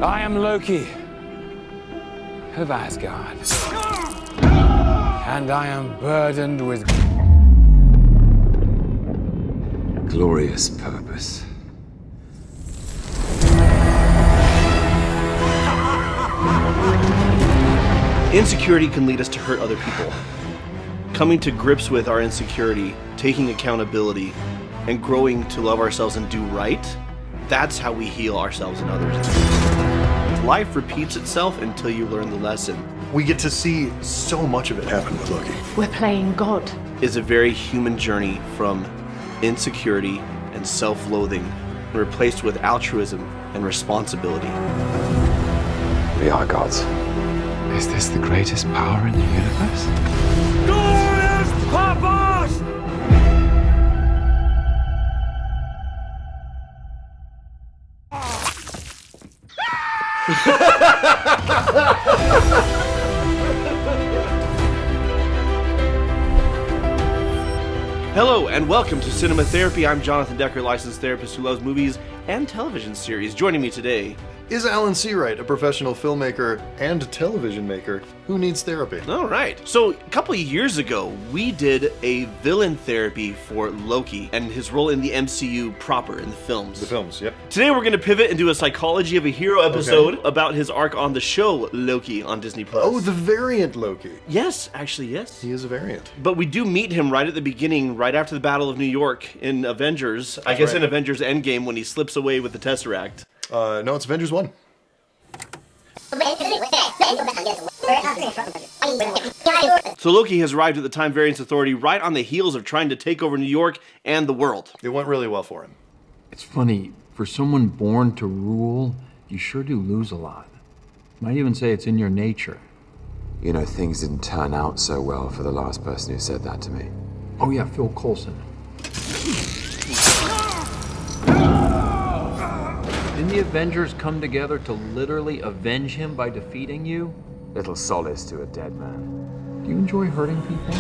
I am Loki of Asgard. And I am burdened with glorious purpose. Insecurity can lead us to hurt other people. Coming to grips with our insecurity, taking accountability, and growing to love ourselves and do right, that's how we heal ourselves and others. Life repeats itself until you learn the lesson. We get to see so much of it happen with Loki. We're playing God. It's a very human journey from insecurity and self-loathing, replaced with altruism and responsibility. We are gods. Is this the greatest power in the universe? Glorious purpose! Hello and welcome to Cinema Therapy. I'm Jonathan Decker, licensed therapist who loves movies and television series. Joining me today is Alan Seawright, a professional filmmaker and television maker who needs therapy. All right. So a couple of years ago, we did a villain therapy for Loki and his role in the MCU proper in the films. The films, yep. Today we're going to pivot and do a psychology of a hero episode about his arc on the show Loki on Disney+. Oh, the variant Loki. Yes, actually, yes. He is a variant. But we do meet him right at the beginning, right after the Battle of New York in Avengers. I guess in Avengers Endgame when he slips away with the Tesseract. No, it's Avengers 1. So Loki has arrived at the Time Variance Authority right on the heels of trying to take over New York and the world. It went really well for him. It's funny, for someone born to rule, you sure do lose a lot. Might even say it's in your nature. You know, things didn't turn out so well for the last person who said that to me. Oh yeah, Phil Coulson. Didn't the Avengers come together to literally avenge him by defeating you? Little solace to a dead man. Do you enjoy hurting people?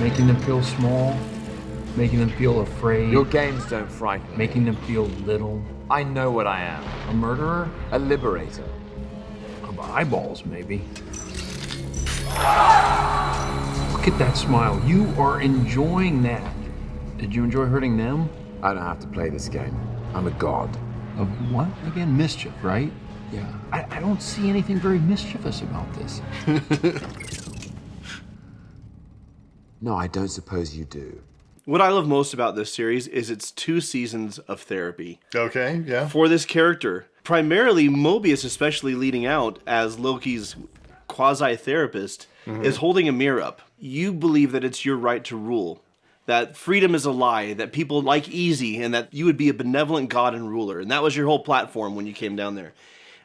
Making them feel small? Making them feel afraid? Your games don't frighten me. Making them feel little? I know what I am. A murderer? A liberator. Of eyeballs, maybe. Look at that smile. You are enjoying that. Did you enjoy hurting them? I don't have to play this game. I'm a god. Of what? Again, mischief, right? Yeah. I don't see anything very mischievous about this. No, I don't suppose you do. What I love most about this series is its 2 seasons of therapy. Okay, yeah. For this character. Primarily, Mobius, especially leading out as Loki's quasi-therapist, is holding a mirror up. You believe that it's your right to rule, that freedom is a lie, that people like easy, and that you would be a benevolent god and ruler. And that was your whole platform when you came down there.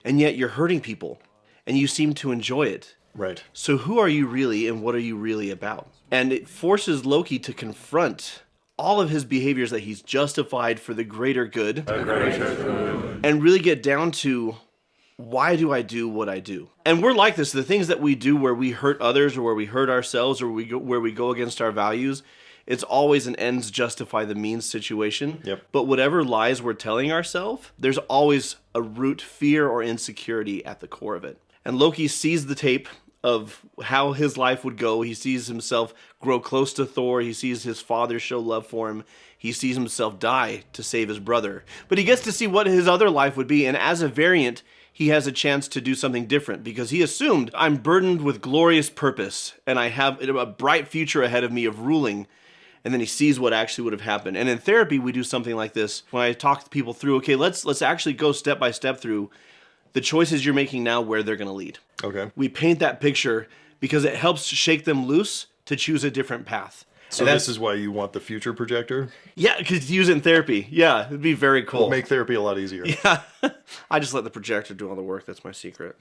And yet you're hurting people, and you seem to enjoy it. Right. So who are you really, and what are you really about? And it forces Loki to confront all of his behaviors that he's justified for the greater good. And really get down to, why do I do what I do? And we're like this. The things that we do where we hurt others or where we hurt ourselves or where we go against our values, it's always an ends justify the means situation. Yep. But whatever lies we're telling ourselves, there's always a root fear or insecurity at the core of it. And Loki sees the tape of how his life would go. He sees himself grow close to Thor. He sees his father show love for him. He sees himself die to save his brother. But he gets to see what his other life would be. And as a variant, he has a chance to do something different because he assumed, I'm burdened with glorious purpose and I have a bright future ahead of me of ruling. And then he sees what actually would have happened. And in therapy, we do something like this. When I talk people through, okay, let's actually go step by step through the choices you're making now, where they're going to lead. Okay. We paint that picture because it helps shake them loose to choose a different path. So this is why you want the future projector? Yeah, because use it in therapy. Yeah, it'd be very cool. It'll make therapy a lot easier. Yeah. I just let the projector do all the work. That's my secret.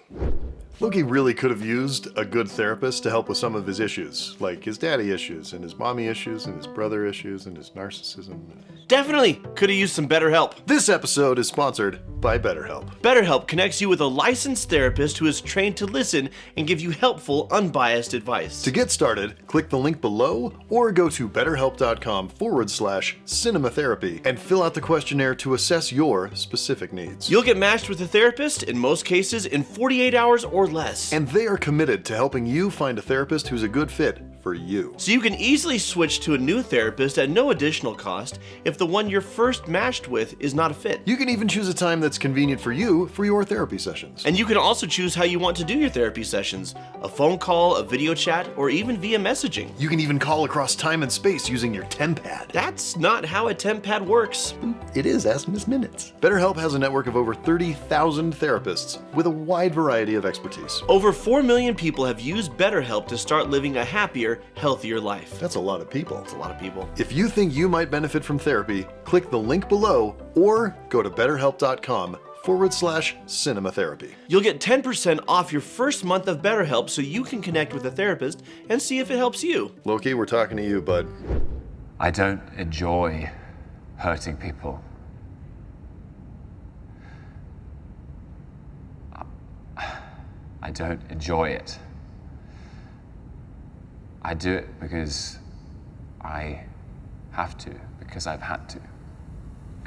Loki really could have used a good therapist to help with some of his issues, like his daddy issues and his mommy issues and his brother issues and his narcissism. Definitely could have used some better help. This episode is sponsored by BetterHelp. BetterHelp connects you with a licensed therapist who is trained to listen and give you helpful, unbiased advice. To get started, click the link below or go to betterhelp.com/cinematherapy and fill out the questionnaire to assess your specific needs. You'll get matched with a therapist, in most cases, in 48 hours or less. And they are committed to helping you find a therapist who's a good fit for you. So you can easily switch to a new therapist at no additional cost if the one you're first matched with is not a fit. You can even choose a time that's convenient for you for your therapy sessions. And you can also choose how you want to do your therapy sessions: a phone call, a video chat, or even via messaging. You can even call across time and space using your TemPad. That's not how a TemPad works. It is, ask Miss Minutes. BetterHelp has a network of over 30,000 therapists with a wide variety of expertise. Over 4 million people have used BetterHelp to start living a happier, healthier life. That's a lot of people. That's a lot of people. If you think you might benefit from therapy, click the link below or go to betterhelp.com/cinematherapy. You'll get 10% off your first month of BetterHelp so you can connect with a therapist and see if it helps you. Loki, we're talking to you, bud. I don't enjoy hurting people. I don't enjoy it. I do it because I have to, because I've had to.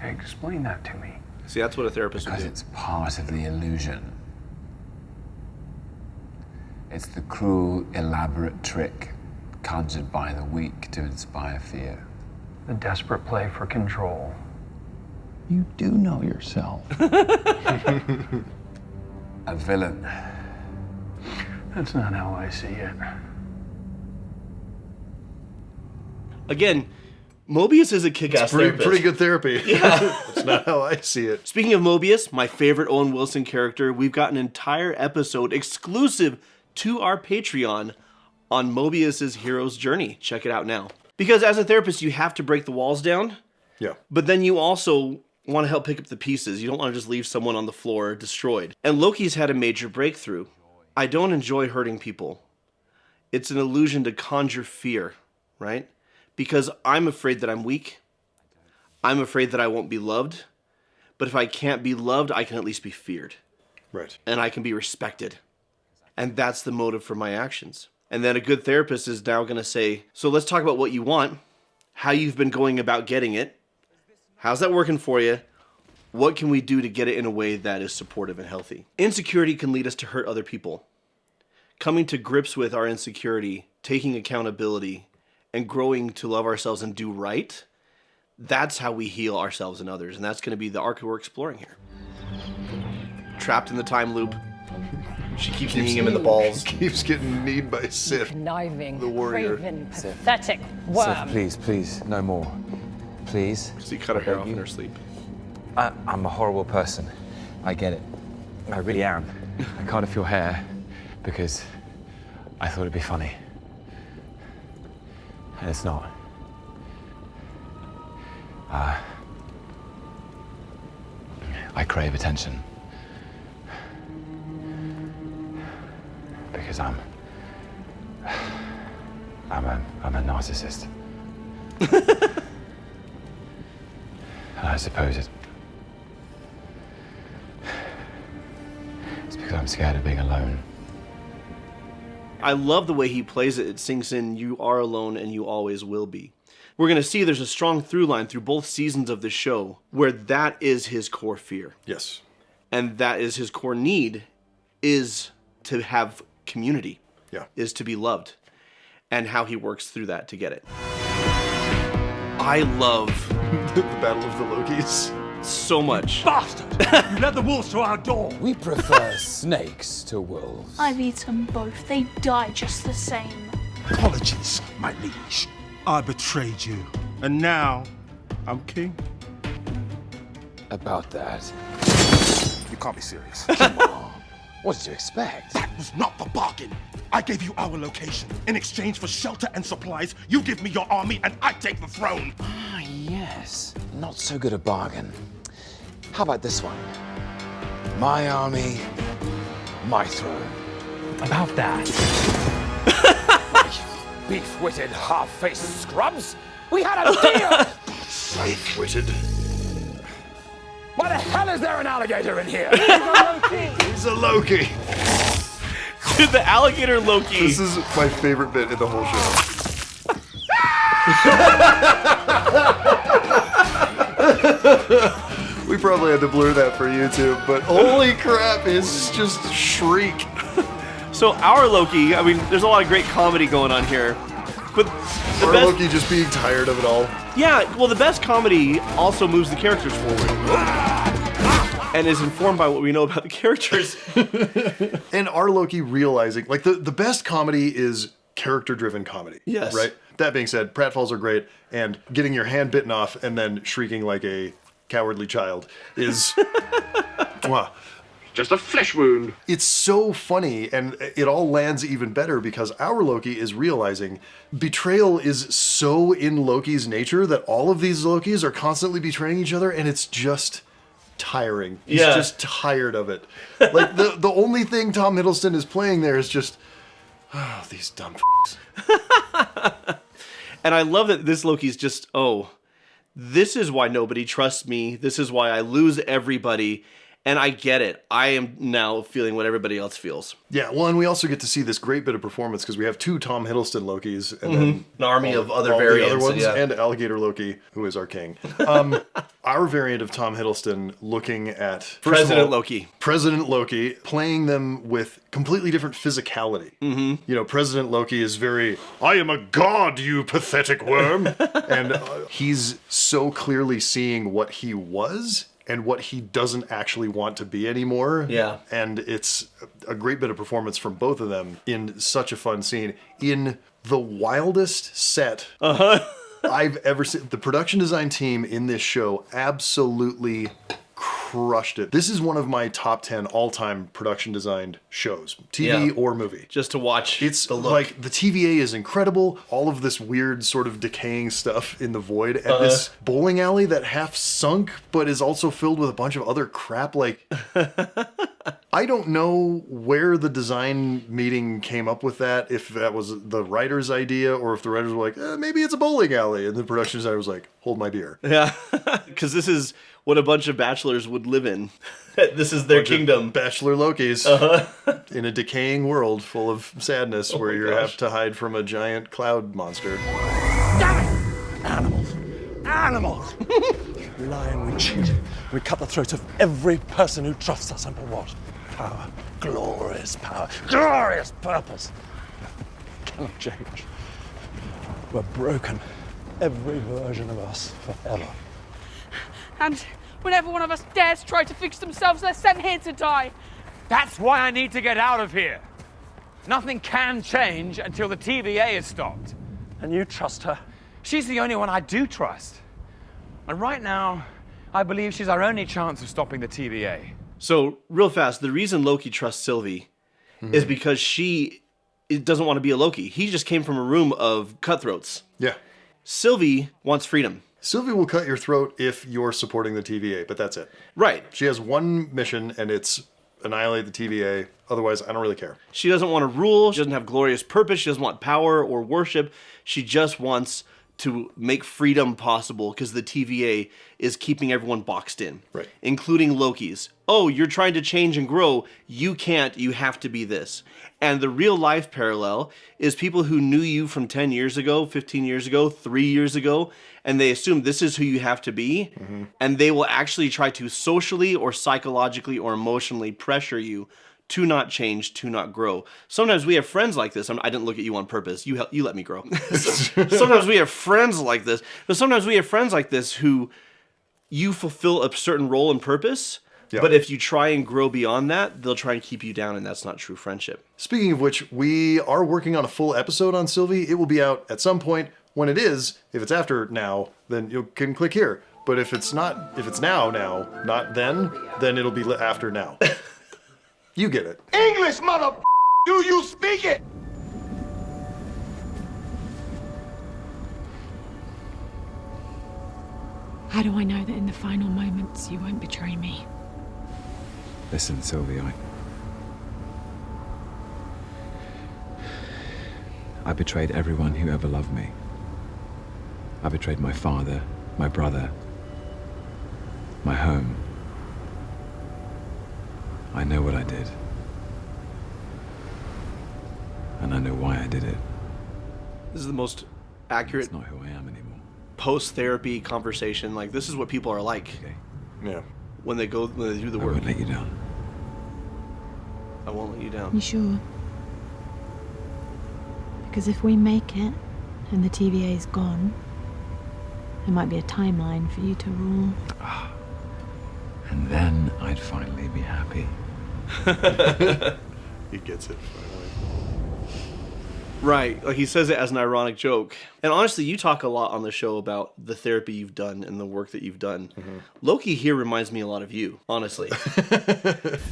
Explain that to me. See, that's what a therapist would Because do. it's part of the illusion. It's the cruel, elaborate trick conjured by the weak to inspire fear. The desperate play for control. You do know yourself. A villain. That's not how I see it. Again, Mobius is a kick-ass therapist. Pretty good therapy. Yeah. That's not how I see it. Speaking of Mobius, my favorite Owen Wilson character, we've got an entire episode exclusive to our Patreon on Mobius's hero's journey. Check it out now. Because as a therapist, you have to break the walls down, Yeah. but then you also want to help pick up the pieces. You don't want to just leave someone on the floor destroyed. And Loki's had a major breakthrough. I don't enjoy hurting people. It's an illusion to conjure fear, right? Because I'm afraid that I'm weak. I'm afraid that I won't be loved. But if I can't be loved, I can at least be feared. Right. And I can be respected. And that's the motive for my actions. And then a good therapist is now going to say, so let's talk about what you want, how you've been going about getting it. How's that working for you? What can we do to get it in a way that is supportive and healthy? Insecurity can lead us to hurt other people. Coming to grips with our insecurity, taking accountability, and growing to love ourselves and do right, that's how we heal ourselves and others. And that's going to be the arc we're exploring here. Trapped in the time loop. She keeps kneeing him in the balls. Keeps getting kneed by Sith. Conniving, The warrior. craven, pathetic worm. Please, please, no more. Please. She cut her hair off in her sleep. I'm a horrible person. I get it. I really am. I cut off your hair because I thought it'd be funny. And it's not. I crave attention. Because I'm a narcissist. I suppose it's because I'm scared of being alone. I love the way he plays it. It sinks in, you are alone and you always will be. We're going to see there's a strong through line through both seasons of the show where that is his core fear. Yes. And that is his core need, is to have community, Yeah. is to be loved, and how he works through that to get it. I love The Battle of the Lokis. so much. Bastard! You led the wolves to our door! We prefer snakes to wolves. I've eaten both. They die just the same. Apologies, my liege. I betrayed you. And now, I'm king. About that. You can't be serious. What did you expect? That was not the bargain. I gave you our location. In exchange for shelter and supplies, you give me your army and I take the throne. Ah, yes. Not so good a bargain. How about this one? My army, my throne. About that. Beef-witted, half-faced scrubs! We had a deal! Safe-witted. Why the hell is there an alligator in here? He's a Loki. Dude, the alligator Loki. This is my favorite bit in the whole show. We probably had to blur that for YouTube, but holy crap, his just shriek. So our Loki, I mean, there's a lot of great comedy going on here. But the Or best, Loki just being tired of it all. yeah, well, the best comedy also moves the characters forward. And is informed by what we know about the characters. And our Loki realizing, like, the best comedy is character-driven comedy. Yes. Right? That being said, pratfalls are great, and getting your hand bitten off and then shrieking like a cowardly child is... Mwah. Just a flesh wound. It's so funny, and it all lands even better because our Loki is realizing betrayal is so in Loki's nature that all of these Lokis are constantly betraying each other, and it's just tiring. He's Yeah. just tired of it. Like, the only thing Tom Hiddleston is playing there is just, oh, these dumb f***s. And I love that this Loki's just, oh, this is why nobody trusts me. This is why I lose everybody. And I get it. I am now feeling what everybody else feels. Yeah, well, and we also get to see this great bit of performance because we have two Tom Hiddleston Lokis and then An army of other all variants. the other ones, yeah. and Alligator Loki, who is our king. Our variant of Tom Hiddleston looking at first of President all, Loki. President Loki, playing them with completely different physicality. You know, President Loki is very, I am a god, you pathetic worm. And he's so clearly seeing what he was and what he doesn't actually want to be anymore. Yeah. And it's a great bit of performance from both of them in such a fun scene in the wildest set I've ever seen. The production design team in this show absolutely crushed it. This is one of my top 10 all-time production designed shows, TV Yeah. or movie. Just to watch It's the look. like the TVA is incredible. All of this weird sort of decaying stuff in the void, and this bowling alley that half sunk but is also filled with a bunch of other crap. Like, I don't know where the design meeting came up with that. If that was the writer's idea, or if the writers were like, maybe it's a bowling alley, and the production designer was like, hold my beer. Yeah. Because this is what a bunch of bachelors would live in. This is their kingdom. Bachelor Lokis in a decaying world full of sadness where you have to hide from a giant cloud monster. Animals. Animals! We lie and we cheat. We cut the throats of every person who trusts us under what? Power. Glorious power. Glorious purpose. Cannot change. We're broken. Every version of us forever. And whenever one of us dares try to fix themselves, they're sent here to die. That's why I need to get out of here. Nothing can change until the TVA is stopped. And you trust her? She's the only one I do trust. And right now, I believe she's our only chance of stopping the TVA. So, real fast, the reason Loki trusts Sylvie is because she doesn't want to be a Loki. He just came from a room of cutthroats. Yeah. Sylvie wants freedom. Sylvie will cut your throat if you're supporting the TVA, but that's it. Right. She has one mission, and it's annihilate the TVA. Otherwise, I don't really care. She doesn't want to rule. She doesn't have glorious purpose. She doesn't want power or worship. She just wants to make freedom possible because the TVA is keeping everyone boxed in. Right. Including Loki's. Oh, you're trying to change and grow. You can't. You have to be this. And the real life parallel is people who knew you from 10 years ago, 15 years ago, 3 years ago, and they assume this is who you have to be, and they will actually try to socially or psychologically or emotionally pressure you to not change, to not grow. Sometimes we have friends like this. I didn't look at you on purpose. You let me grow. Sometimes we have friends like this. But sometimes we have friends like this who you fulfill a certain role and purpose, but if you try and grow beyond that, they'll try and keep you down, and that's not true friendship. Speaking of which, we are working on a full episode on Sylvie. It will be out at some point. When it is, if it's after now, then you can click here. But if it's not, if it's now, not then it'll be after now. You get it. English, mother. Do you speak it? How do I know that in the final moments you won't betray me? Listen, Sylvie, I betrayed everyone who ever loved me. I betrayed my father, my brother, my home, I know what I did. And I know why I did it. This is the most accurate It's not who I am anymore. post-therapy conversation. Like, this is what people are like Okay? Yeah. when they do the I work. won't let you down. I won't let you down. You sure? Because if we make it and the TVA's gone, there might be a timeline for you to rule. And then I'd finally be happy. He gets it finally. Right. Like, he says it as an ironic joke. And honestly, you talk a lot on the show about the therapy you've done and the work that you've done. Loki here reminds me a lot of you, honestly.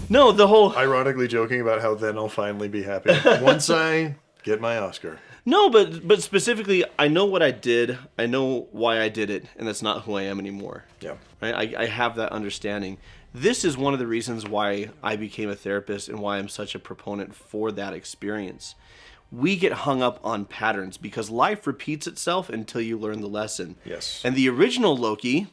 No, the whole... Ironically joking about how then I'll finally be happy. Once I get my Oscar. No, but specifically, I know what I did. I know why I did it, and that's not who I am anymore. Yeah. Right? I have that understanding. This is one of the reasons why I became a therapist and why I'm such a proponent for that experience. We get hung up on patterns because life repeats itself until you learn the lesson. Yes. And the original Loki,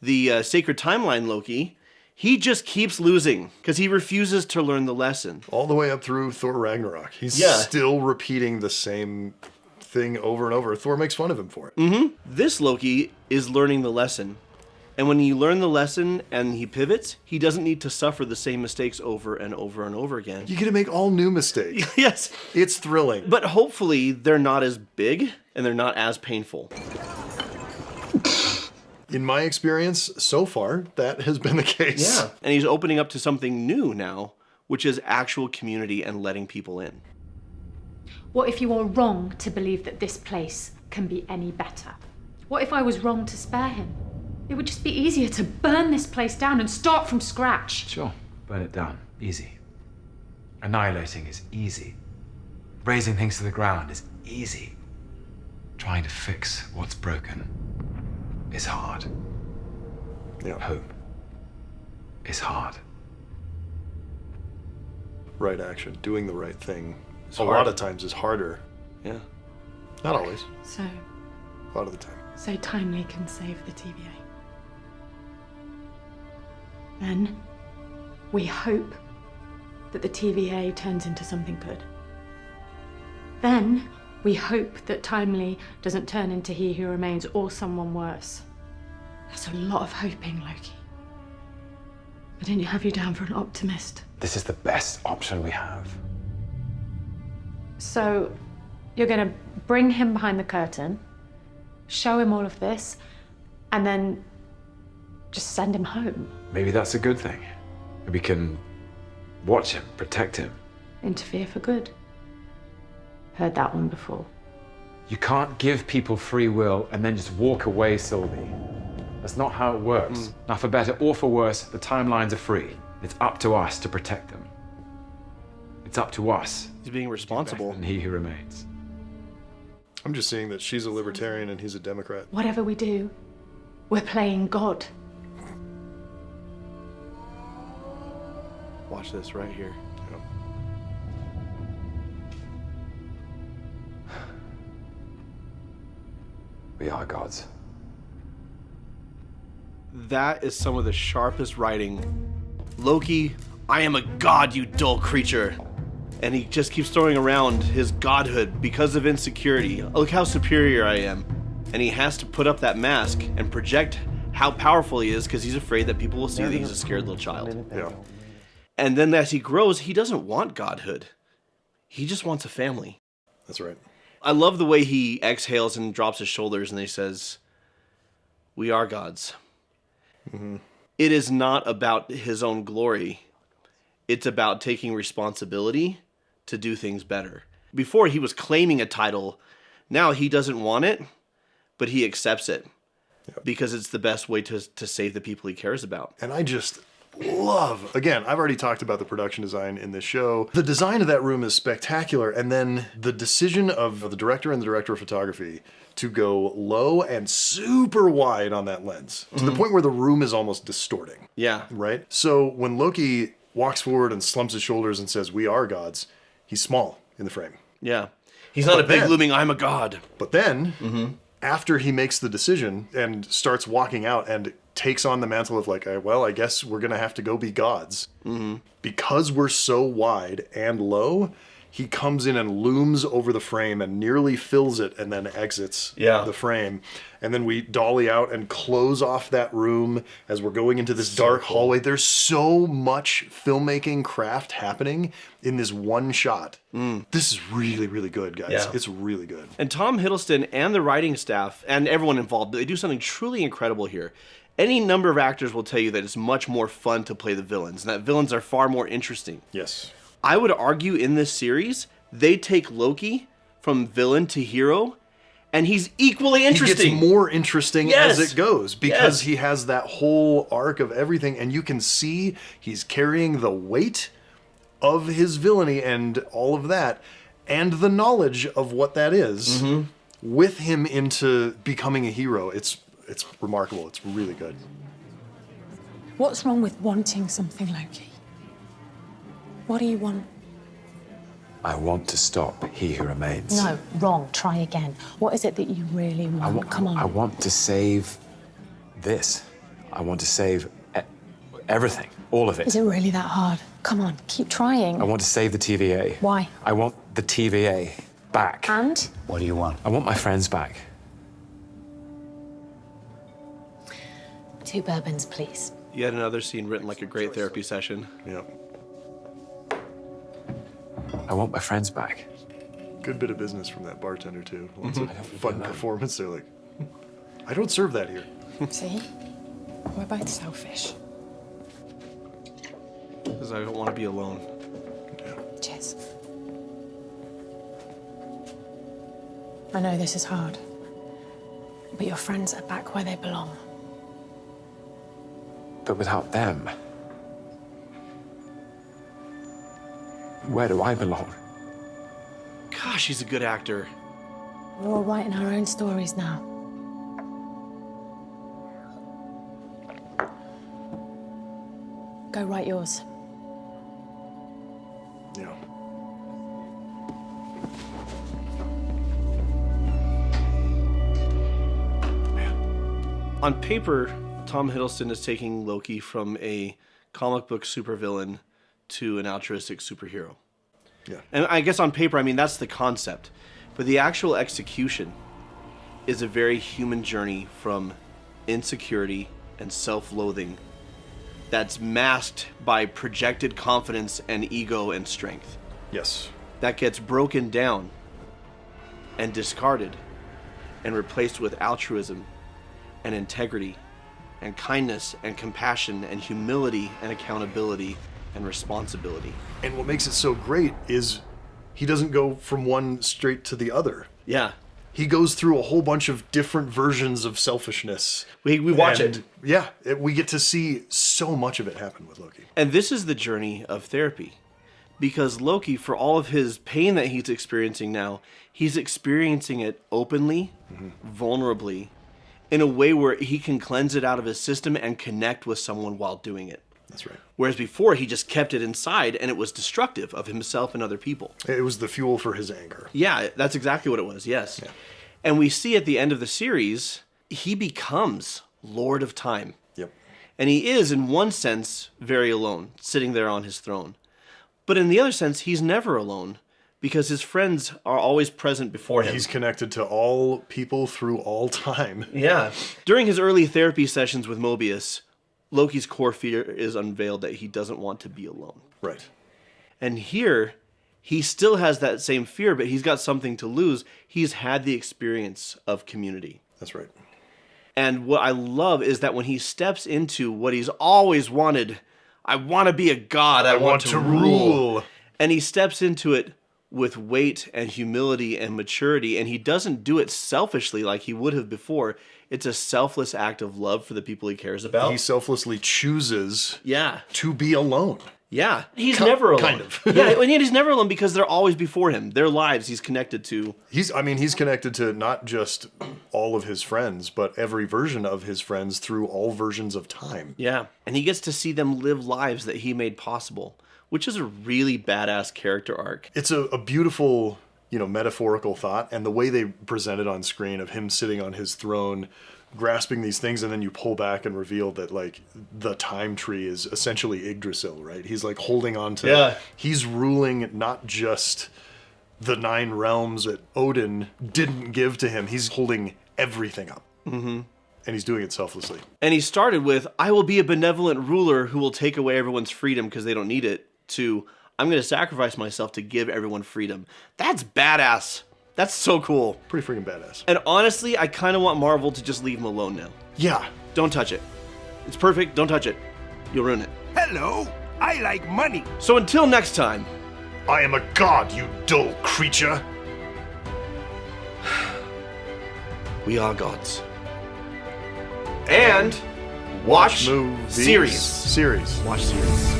the Sacred Timeline Loki, he just keeps losing because he refuses to learn the lesson. All the way up through Thor Ragnarok. He's still repeating the same thing over and over. Thor makes fun of him for it. This Loki is learning the lesson. And when you learn the lesson and he pivots, he doesn't need to suffer the same mistakes over and over and over again. You get to make all new mistakes. Yes. It's thrilling. But hopefully they're not as big and they're not as painful. In my experience, so far, that has been the case. Yeah. And he's opening up to something new now, which is actual community and letting people in. What if you are wrong to believe that this place can be any better? What if I was wrong to spare him? It would just be easier to burn this place down and start from scratch. Sure, burn it down. Easy. Annihilating is easy. Razing things to the ground is easy. Trying to fix what's broken is hard. Yeah. Hope is hard. Right action. Doing the right thing. It's a hard. lot of times is harder. Yeah. Not always. So A lot of the time. Timely can save the TVA. Then we hope that the TVA turns into something good. Then we hope that Timely doesn't turn into He Who Remains or someone worse. That's a lot of hoping, Loki. I didn't have you down for an optimist. This is the best option we have. So you're gonna bring him behind the curtain, show him all of this, and then just send him home. Maybe that's a good thing. We can watch him, protect him. Interfere for good. Heard that one before. You can't give people free will and then just walk away, Sylvie. That's not how it works. Now, for better or for worse, the timelines are free. It's up to us to protect them. It's up to us. He's being responsible. And He Who Remains. I'm just seeing that she's a libertarian and he's a Democrat. Whatever we do, we're playing God. Watch this right here. We are gods. That is some of the sharpest writing. Loki, I am a god, you dull creature. And he just keeps throwing around his godhood because of insecurity. Look how superior I am. And he has to put up that mask and project how powerful he is because he's afraid that people will see that he's a scared little child. Yeah. And then as he grows, he doesn't want godhood. He just wants a family. That's right. I love the way he exhales and drops his shoulders and he says, we are gods. It is not about his own glory. It's about taking responsibility to do things better. Before he was claiming a title. Now he doesn't want it, but he accepts it because it's the best way to save the people he cares about. And I just love, again, I've already talked about the production design in this show. The design of that room is spectacular. And then the decision of the director and the director of photography to go low and super wide on that lens to the point where the room is almost distorting. Yeah. Right? So when Loki walks forward and slumps his shoulders and says, we are gods, he's small in the frame. Yeah. He's not a big then- looming, I'm a god. But then, after he makes the decision and starts walking out and takes on the mantle of like, well, I guess we're going to have to go be gods. Because we're so wide and low, he comes in and looms over the frame and nearly fills it and then exits the frame. And then we dolly out and close off that room as we're going into this dark hallway. There's so much filmmaking craft happening in this one shot. This is really, really good, guys. Yeah. It's really good. And Tom Hiddleston and the writing staff and everyone involved, they do something truly incredible here. Any number of actors will tell you that it's much more fun to play the villains, and that villains are far more interesting. Yes. I would argue in this series, they take Loki from villain to hero, and he's equally interesting. He gets more interesting Yes. as it goes because Yes. he has that whole arc of everything, and you can see he's carrying the weight of his villainy and all of that, and the knowledge of what that is with him into becoming a hero. It's remarkable. It's really good. What's wrong with wanting something, Loki? What do you want? I want to stop He Who Remains. No, wrong. Try again. What is it that you really want? Come on. I want to save this. I want to save everything, all of it. Is it really that hard? Come on, keep trying. I want to save the TVA. Why? I want the TVA back. And? What do you want? I want my friends back. 2 bourbons, please. Yet another scene written like a great therapy session. Yeah. I want my friends back. Good bit of business from that bartender, too. Lots of fun performance. They're like, I don't serve that here. See? We're both selfish. Because I don't want to be alone. Cheers. I know this is hard, but your friends are back where they belong. But without them, where do I belong? Gosh, he's a good actor. We're all writing our own stories now. Go write yours. Yeah. On paper, Tom Hiddleston is taking Loki from a comic book supervillain to an altruistic superhero. Yeah. And I guess on paper, I mean, that's the concept. But the actual execution is a very human journey from insecurity and self-loathing that's masked by projected confidence and ego and strength. Yes. That gets broken down and discarded and replaced with altruism and integrity and kindness and compassion and humility and accountability and responsibility. And what makes it so great is he doesn't go from one straight to the other. Yeah. He goes through a whole bunch of different versions of selfishness. We watch it. Yeah, we get to see so much of it happen with Loki. And this is the journey of therapy. Because Loki, for all of his pain that he's experiencing now, he's experiencing it openly, vulnerably, in a way where he can cleanse it out of his system and connect with someone while doing it. That's right. Whereas before, he just kept it inside and it was destructive of himself and other people. It was the fuel for his anger. Yeah, that's exactly what it was, yes. Yeah. And we see at the end of the series, he becomes Lord of Time. Yep. And he is, in one sense, very alone, sitting there on his throne. But in the other sense, he's never alone, because his friends are always present before him. He's connected to all people through all time. Yeah. During his early therapy sessions with Mobius, Loki's core fear is unveiled that he doesn't want to be alone. Right. And here, he still has that same fear, but he's got something to lose. He's had the experience of community. That's right. And what I love is that when he steps into what he's always wanted, I want to be a god, I want to rule. And he steps into it with weight and humility and maturity, and he doesn't do it selfishly like he would have before. It's a selfless act of love for the people he cares about. He selflessly chooses Yeah. to be alone. Yeah. He's never alone. Kind of. Yeah, and yet he's never alone because they're always before him. Their lives he's connected to. He's connected to not just all of his friends, but every version of his friends through all versions of time. Yeah. And he gets to see them live lives that he made possible, which is a really badass character arc. It's a beautiful, metaphorical thought, and the way they present it on screen of him sitting on his throne, grasping these things, and then you pull back and reveal that like the time tree is essentially Yggdrasil, right? He's like holding on to. Yeah. He's ruling not just the 9 realms that Odin didn't give to him. He's holding everything up. Mm-hmm. And he's doing it selflessly. And he started with, I will be a benevolent ruler who will take away everyone's freedom because they don't need it, to, I'm going to sacrifice myself to give everyone freedom. That's badass. That's so cool. Pretty freaking badass. And honestly, I kind of want Marvel to just leave him alone now. Yeah. Don't touch it. It's perfect. Don't touch it. You'll ruin it. Hello. I like money. So until next time. I am a god, you dull creature. We are gods. And watch series. Watch series.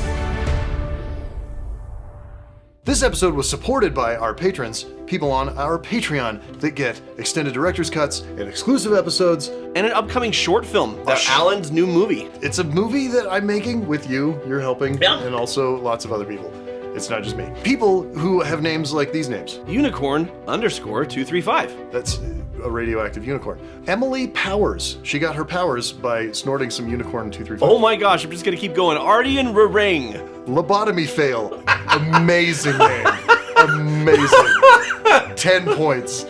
This episode was supported by our patrons, people on our Patreon that get extended director's cuts and exclusive episodes. And an upcoming short film, Alan's new movie. It's a movie that I'm making with you, you're helping, and also lots of other people. It's not just me. People who have names like these names. Unicorn_235. That's a radioactive unicorn. Emily Powers. She got her powers by snorting some unicorn 235. Oh my gosh, I'm just gonna keep going. Ardian Rarang. Lobotomy fail. Amazing name. Amazing. 10 points.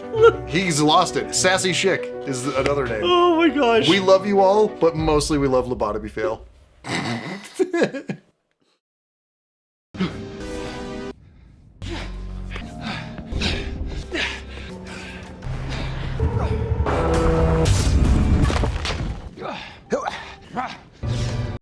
He's lost it. Sassy Schick is another name. Oh my gosh. We love you all, but mostly we love Lobotomy fail.